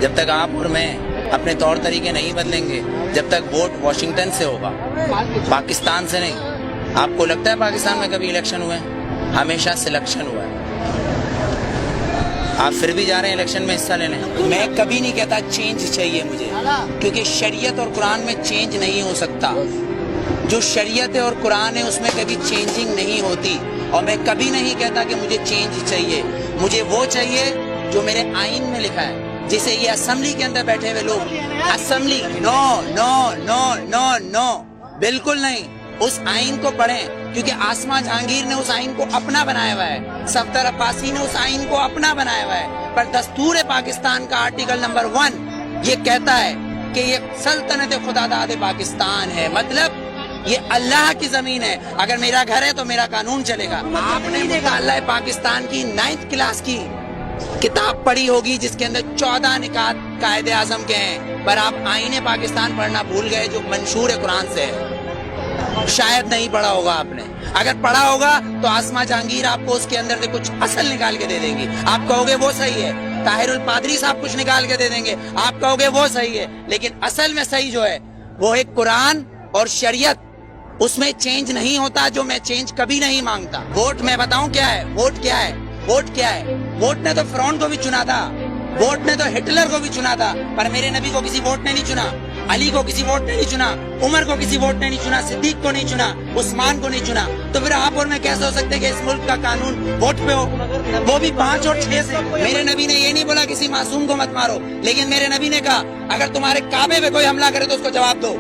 جب تک آپ اور میں اپنے طور طریقے نہیں بدلیں گے، جب تک ووٹ واشنگٹن سے ہوگا، پاکستان سے نہیں۔ آپ کو لگتا ہے پاکستان میں کبھی الیکشن ہوئے ہیں؟ ہمیشہ سلیکشن ہوا ہے۔ آپ پھر بھی جا رہے ہیں الیکشن میں حصہ لینے۔ میں کبھی نہیں کہتا چینج چاہیے مجھے، کیونکہ شریعت اور قرآن میں چینج نہیں ہو سکتا۔ جو شریعت ہے اور قرآن ہے اس میں کبھی چینجنگ نہیں ہوتی، اور میں کبھی نہیں کہتا کہ مجھے چینج چاہیے۔ مجھے وہ چاہیے جو میرے آئین میں لکھا ہے، جسے یہ اسمبلی کے اندر بیٹھے ہوئے لوگ اسمبلی نو نو نو نو نو بالکل نہیں۔ اس آئین کو پڑھیں، کیونکہ آسما جہانگیر نے اس آئین کو اپنا بنایا ہوا ہے، صفدر عباسی نے اس آئین کو اپنا بنایا ہوا ہے، پر دستور پاکستان کا آرٹیکل نمبر 1 یہ کہتا ہے کہ یہ سلطنت خدا داد پاکستان ہے، مطلب یہ اللہ کی زمین ہے۔ اگر میرا گھر ہے تو میرا قانون چلے گا۔ آپ نے مطالعہ پاکستان کی 9th کلاس کی کتاب پڑھی ہوگی جس کے اندر 14 نکات قائد اعظم کے ہیں، پر آپ آئین پاکستان پڑھنا بھول گئے جو منشور قرآن سے ہے۔ شاید نہیں پڑھا ہوگا آپ نے، اگر پڑھا ہوگا تو آسما جہانگیر آپ کو اس کے اندر سے کچھ اصل نکال کے دے دیں گی، آپ کہو گے وہ صحیح ہے۔ طاہر الپادری صاحب کچھ نکال کے دے دیں گے، آپ کہو گے وہ صحیح ہے، لیکن اصل میں صحیح جو ہے وہ ایک قرآن اور شریعت، اس میں چینج نہیں ہوتا، جو میں چینج کبھی نہیں مانگتا۔ ووٹ میں بتاؤں کیا ہے، ووٹ کیا ہے، ووٹ کیا ہے؟ ووٹ نے تو فرعون کو بھی چنا تھا، ووٹ نے تو ہٹلر کو بھی چنا تھا، پر میرے نبی کو کسی ووٹ نے نہیں چنا، علی کو کسی ووٹ نے نہیں چنا، عمر کو کسی ووٹ نے نہیں چنا، صدیق کو نہیں چنا، عثمان کو نہیں چنا۔ تو پھر آپ اور میں کیسے ہو سکتے کہ اس ملک کا قانون ووٹ پہ ہو، وہ بھی 5 اور 6 سے؟ میرے نبی نے یہ نہیں بولا کسی معصوم کو مت مارو، لیکن میرے نبی نے کہا اگر تمہارے کعبے پہ کوئی حملہ کرے تو اس کو جواب دو۔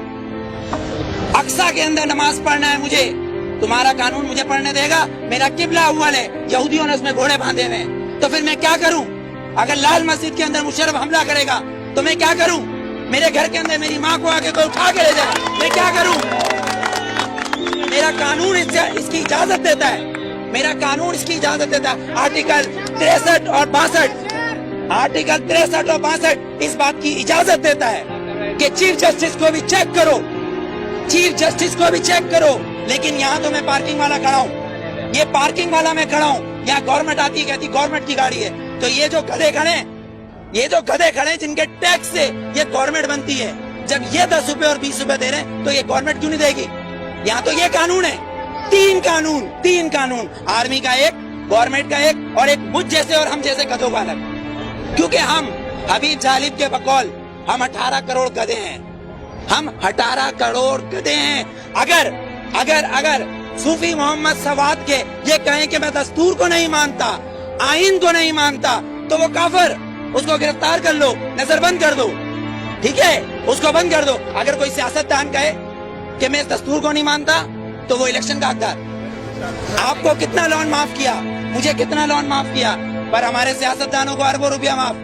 اقصی کے اندر نماز پڑھنا ہے مجھے، تمہارا قانون مجھے پڑھنے دے گا؟ میرا قبلہ اول ہے، یہودیوں نے اس میں گھوڑے باندھے ہوئے ہیں، تو پھر میں کیا کروں؟ اگر لال مسجد کے اندر مشرف حملہ کرے گا تو میں کیا کروں؟ میرے گھر کے اندر میری ماں کو آ کے کوئی اٹھا کے لے جائے، میں کیا کروں؟ میرا قانون اس کی اجازت دیتا ہے، میرا قانون اس کی اجازت دیتا ہے۔ آرٹیکل 63 اور 62، آرٹیکل 63 اور 62 اس بات کی اجازت دیتا ہے کہ چیف جسٹس کو بھی چیک کرو، چیف جسٹس کو بھی چیک کرو۔ لیکن یہاں تو میں پارکنگ والا کھڑا ہوں، یہ پارکنگ والا میں کھڑا ہوں، یہاں گورنمنٹ آتی ہے کہتی گورنمنٹ کی گاڑی ہے، تو یہ جو گدھے کھڑے ہیں، یہ جو گدھے کھڑے ہیں جن کے ٹیکس سے یہ گورنمنٹ بنتی ہے، جب یہ 10 روپے اور 20 روپے دے رہے ہیں تو یہ گورنمنٹ کیوں نہیں دے گی؟ یہاں تو یہ قانون ہے، 3 قانون، آرمی کا ایک، گورنمنٹ کا ایک، اور ایک مجھ جیسے اور ہم جیسے گدھوں کا الگ، کیونکہ ہم حبیب جالب کے بقول ہم 18 کروڑ گدھے ہیں، ہم 18 کروڑ گدھے ہیں۔ اگر صوفی محمد سواد کے یہ کہیں کہ میں دستور کو نہیں مانتا، آئین کو نہیں مانتا، تو وہ کافر، اس کو گرفتار کر لو، نظر بند کر دو، ٹھیک ہے، اس کو بند کر دو۔ اگر کوئی سیاستدان کہے کہ میں اس دستور کو نہیں مانتا تو وہ الیکشن کا حقدار۔ آپ کو کتنا لون معاف کیا، مجھے کتنا لون معاف کیا، پر ہمارے سیاستدانوں کو اربوں روپیہ معاف۔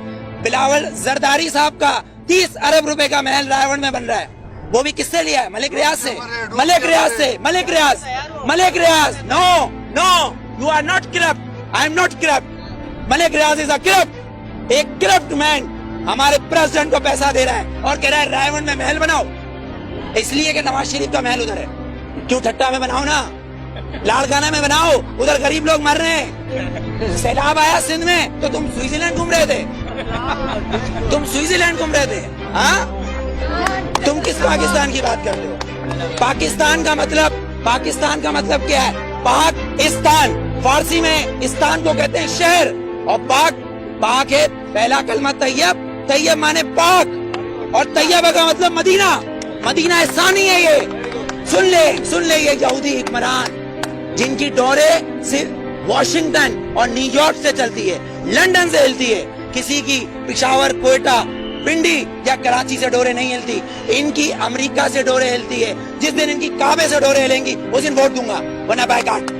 بلاول زرداری صاحب کا 30 ارب روپے کا محل رائے گڑھ میں بن رہا ہے، وہ بھی کس سے لیا ہے؟ ملک ریاض سے، Malik Riaz. No you are not corrupt, I am not corrupt, Malik Riaz is a corrupt, ایک کرپٹ مین ہمارے پریزیڈنٹ کو پیسہ دے رہا ہے اور کہہ رہا ہے رائے گڑھ میں محل بناؤ، اس لیے کہ نواز شریف کا محل ادھر ہے۔ کیوں ٹھٹا میں بناؤ نا، لاڑکانہ میں بناؤ، ادھر غریب لوگ مر رہے ہیں۔ سیلاب آیا سندھ میں تو تم سوئٹزرلینڈ گھوم رہے تھے، ہاں؟ تم کس پاکستان کی بات کرتے ہو؟ پاکستان کا مطلب کیا ہے؟ پاکستان، فارسی میں استان کو کہتے ہیں شہر، اور پاک ہے پہلا کلمہ طیب مانے پاک، اور طیبہ کا مطلب مدینہ ثانی ہے۔ یہ سن لے یہ یہودی حکمران جن کی ڈورے صرف واشنگٹن اور نیو یارک سے چلتی ہے، لندن سے ہلتی ہے، کسی کی پشاور، کوئٹہ، پنڈی یا کراچی سے ڈورے نہیں ہلتی، ان کی امریکہ سے ڈورے ہلتی ہے۔ جس دن ان کی کعبے سے ڈورے ہلیں گی اس دن ووٹ دوں گا، ورنہ بائیکاٹ۔